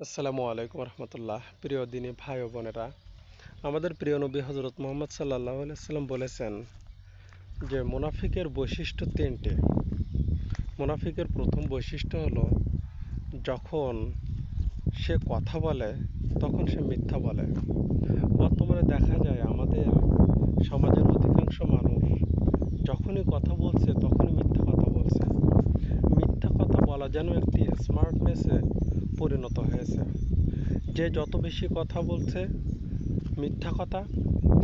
আসসালামু আলাইকুম রহমতুল্লাহ। প্রিয় দিনী ভাই ও বোনেরা, আমাদের প্রিয় নবী হজরত মোহাম্মদ সাল্লাল্লাহু আলাইহি সাল্লাম বলেছেন যে মুনাফিকের বৈশিষ্ট্য তিনটে। মুনাফিকের প্রথম বৈশিষ্ট্য হলো যখন সে কথা বলে তখন সে মিথ্যা বলে। বর্তমানে দেখা যায় আমাদের সমাজের অধিকাংশ মানুষ যখনই কথা বলছে তখনই মিথ্যা কথা বলছে। মিথ্যা কথা বলা যেন একটি স্মার্টনেসে পরিণত হয়েছে। যে যত বেশি কথা বলছে মিথ্যা কথা,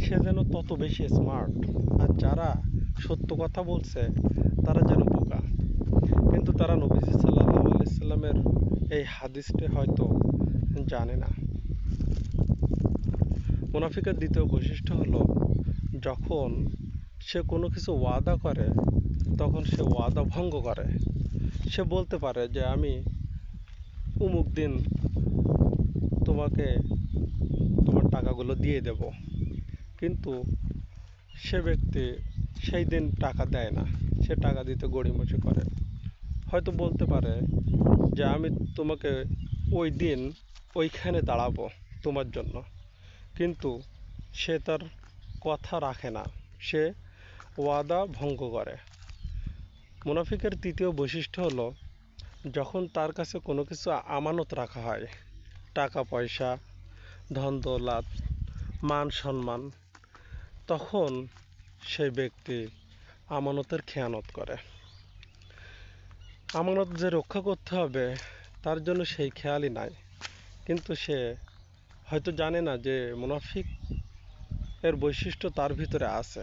সে যেন তত বেশি স্মার্ট। আর যারা সত্য কথা বলছে তারা যেন বোকা। কিন্তু তারা নবীজি সাল্লাল্লাহু আলাইহি সাল্লামের এই হাদিসটি হয়তো জানে না। মুনাফিকের দ্বিতীয় বৈশিষ্ট্য হলো যখন সে কোনো কিছু ওয়াদা করে তখন সে ওয়াদা ভঙ্গ করে। সে বলতে পারে যে আমি অমুক দিন তোমাকে তোমার টাকাগুলো দিয়ে দেব, কিন্তু সে ব্যক্তি সেই দিন টাকা দেয় না, সে টাকা দিতে গড়িমসি করে। হয়তো বলতে পারে যে আমি তোমাকে ওই দিন ওইখানে দাঁড়াবো তোমার জন্য, কিন্তু সে তার কথা রাখে না, সে ওয়াদা ভঙ্গ করে। মুনাফিকের তৃতীয় বৈশিষ্ট্য হলো যখন তার কাছে কোনো কিছু আমানত রাখা হয়, টাকা পয়সা, ধন দৌলত, মান সম্মান, তখন সেই ব্যক্তি আমানতের খেয়ানত করে। আমানত যে রক্ষা করতে হবে তার জন্য সেই খেয়ালই নাই। কিন্তু সে হয়তো জানে না যে মুনাফিক এর বৈশিষ্ট্য তার ভিতরে আছে।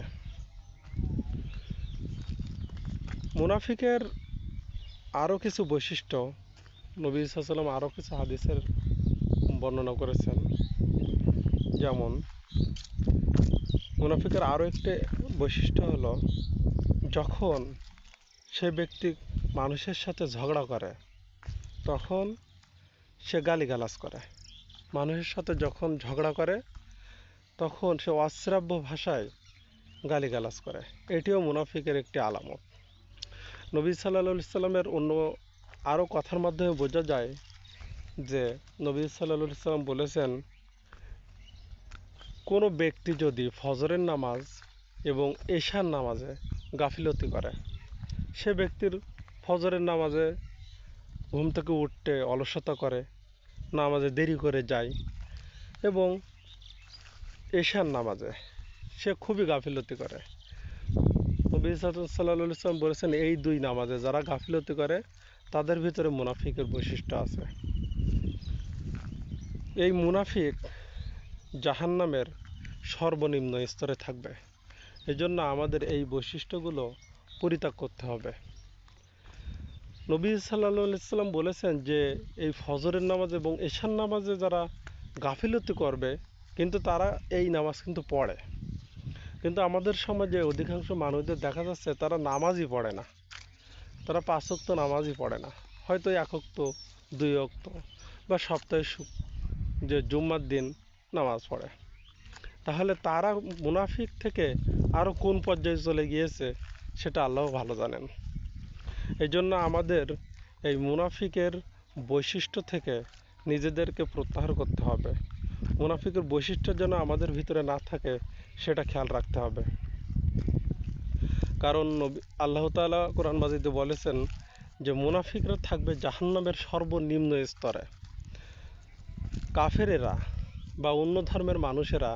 মুনাফিকের আরও কিছু বৈশিষ্ট্য নবী সাল্লাল্লাহু আলাইহি ওয়াসাল্লাম আরও কিছু হাদিসের বর্ণনা করেছেন। যেমন মুনাফিকের আরও একটি বৈশিষ্ট্য হলো যখন সে ব্যক্তি মানুষের সাথে ঝগড়া করে তখন সে গালিগালাজ করে। মানুষের সাথে যখন ঝগড়া করে তখন সে অশ্রাব্য ভাষায় গালিগালাজ করে। এটিও মুনাফিকের একটি আলামত। নবী সাল্লাল্লাহু আলাইহি সাল্লামের অন্য আরও কথার মাধ্যমে বোঝা যায় যে নবী সাল্লাল্লাহু আলাইহি সাল্লাম বলেছেন, কোনো ব্যক্তি যদি ফজরের নামাজ এবং এশার নামাজে গাফিলতি করে, সে ব্যক্তির ফজরের নামাজে ঘুম থেকে উঠতে অলসতা করে, নামাজে দেরি করে যায়, এবং এশার নামাজে সে খুবই গাফিলতি করে। নবী সাল্লাল্লাহু আলাইহি সাল্লাম বলেছেন এই দুই নামাজে যারা গাফিলতি করে তাদের ভিতরে মুনাফিকের বৈশিষ্ট্য আছে। এই মুনাফিক জাহান্নামের সর্বনিম্ন স্তরে থাকবে। এজন্য আমাদের এই বৈশিষ্ট্যগুলো পরিত্যাগ করতে হবে। নবী সাল্লাল্লাহু আলাইহি সাল্লাম বলেছেন যে এই ফজরের নামাজ এবং এশার নামাজে যারা গাফিলতি করবে, কিন্তু তারা এই নামাজ কিন্তু পড়ে, কিন্তু আমাদের সমাজে অধিকাংশ মানুষদের দেখা যাচ্ছে তারা নামাজই পড়ে না। তারা 5 ওয়াক্ত নামাজই পড়ে না, হয়তো 1 ওয়াক্ত 2 ওয়াক্ত বা সপ্তাহে যে জুম্মার দিন নামাজ পড়ে। তাহলে তারা মুনাফিক থেকে আরও কোন পর্যায়ে চলে গিয়েছে সেটা আল্লাহ ভালো জানেন। এই জন্য আমাদের এই মুনাফিকের বৈশিষ্ট্য থেকে নিজেদেরকে প্রত্যাহার করতে হবে। মুনাফিকের বৈশিষ্ট্য যেন আমাদের ভিতরে না থাকে সেটা খেয়াল রাখতে হবে। কারণ আল্লাহ তাআলা কোরআন মাজিদে বলেছেন যে মুনাফিকরা থাকবে জাহান্নামের সর্বনিম্ন স্তরে। কাফেরেরা বা অন্য ধর্মের মানুষেরা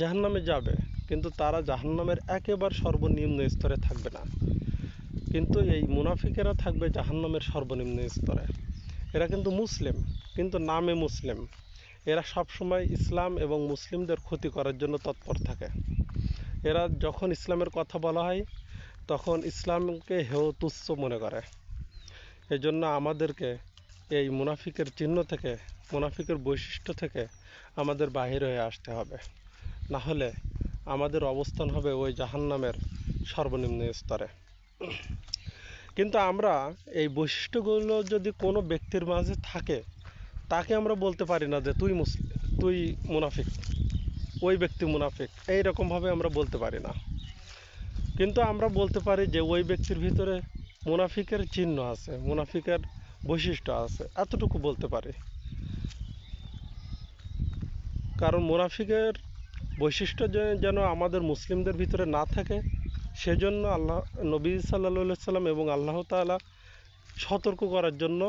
জাহান্নামে যাবে, কিন্তু তারা জাহান্নামের একেবারে সর্বনিম্ন স্তরে থাকবে না। কিন্তু এই মুনাফিকেরা থাকবে জাহান্নামের সর্বনিম্ন স্তরে। এরা কিন্তু মুসলিম, কিন্তু নামে মুসলিম। এরা সবসময় ইসলাম এবং মুসলিমদের ক্ষতি করার জন্য তৎপর থাকে। এরা যখন ইসলামের কথা বলা হয় তখন ইসলামকে হেয় তুচ্ছ মনে করে। এজন্য আমাদেরকে এই মুনাফিকের চিহ্ন থেকে, মুনাফিকের বৈশিষ্ট্য থেকে আমাদের বাহির হয়ে আসতে হবে। না হলে আমাদের অবস্থান হবে ওই জাহান্নামের সর্বনিম্ন স্তরে। কিন্তু আমরা এই বৈশিষ্ট্যগুলো যদি কোনো ব্যক্তির মাঝে থাকে, তাকে আমরা বলতে পারি না যে তুই মুনাফিক, ওই ব্যক্তি মুনাফিক, এইরকমভাবে আমরা বলতে পারি না। কিন্তু আমরা বলতে পারি যে ওই ব্যক্তির ভিতরে মুনাফিকের চিহ্ন আছে, মুনাফিকের বৈশিষ্ট্য আছে, এতটুকু বলতে পারি। কারণ মুনাফিকের বৈশিষ্ট্য যেন আমাদের মুসলিমদের ভিতরে না থাকে, সেজন্য আল্লাহ নবী সাল্লাল্লাহু সাল্লাম এবং আল্লাহ তাআলা সতর্ক করার জন্য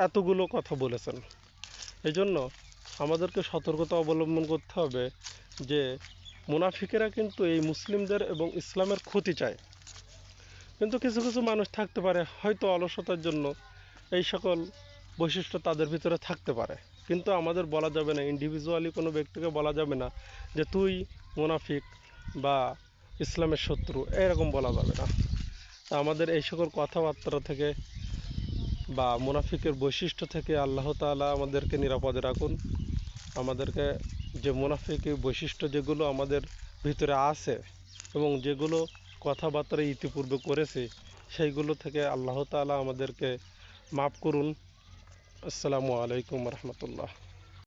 এতগুলো কথা বলেছেন। এজন্য আমাদেরকে সতর্কতা অবলম্বন করতে হবে যে মুনাফিকেরা কিন্তু এই মুসলিমদের এবং ইসলামের ক্ষতি চায়। কিন্তু কিছু কিছু মানুষ থাকতে পারে হয়তো অলসতার জন্য এই সকল বৈশিষ্ট্য তাদের ভিতরে থাকতে পারে, কিন্তু আমাদের বলা যাবে না, ইন্ডিভিজুয়ালি কোনো ব্যক্তিকে বলা যাবে না যে তুই মুনাফিক বা ইসলামের শত্রু, এরকম বলা যাবে না। তা আমাদের এই সকল কথাবার্তা থেকে বা মুনাফিকের বৈশিষ্ট্য থেকে আল্লাহ তাআলা আমাদেরকে নিরাপদে রাখুন। আমাদেরকে যে মুনাফিকের বৈশিষ্ট্য যেগুলো আমাদের ভিতরে আছে এবং যেগুলো কথাবার্তা ইতিপূর্বে করেছি, সেইগুলো থেকে আল্লাহ তাআলা আমাদেরকে মাফ করুন। আসসালামু আলাইকুম রহমতুল্লাহ।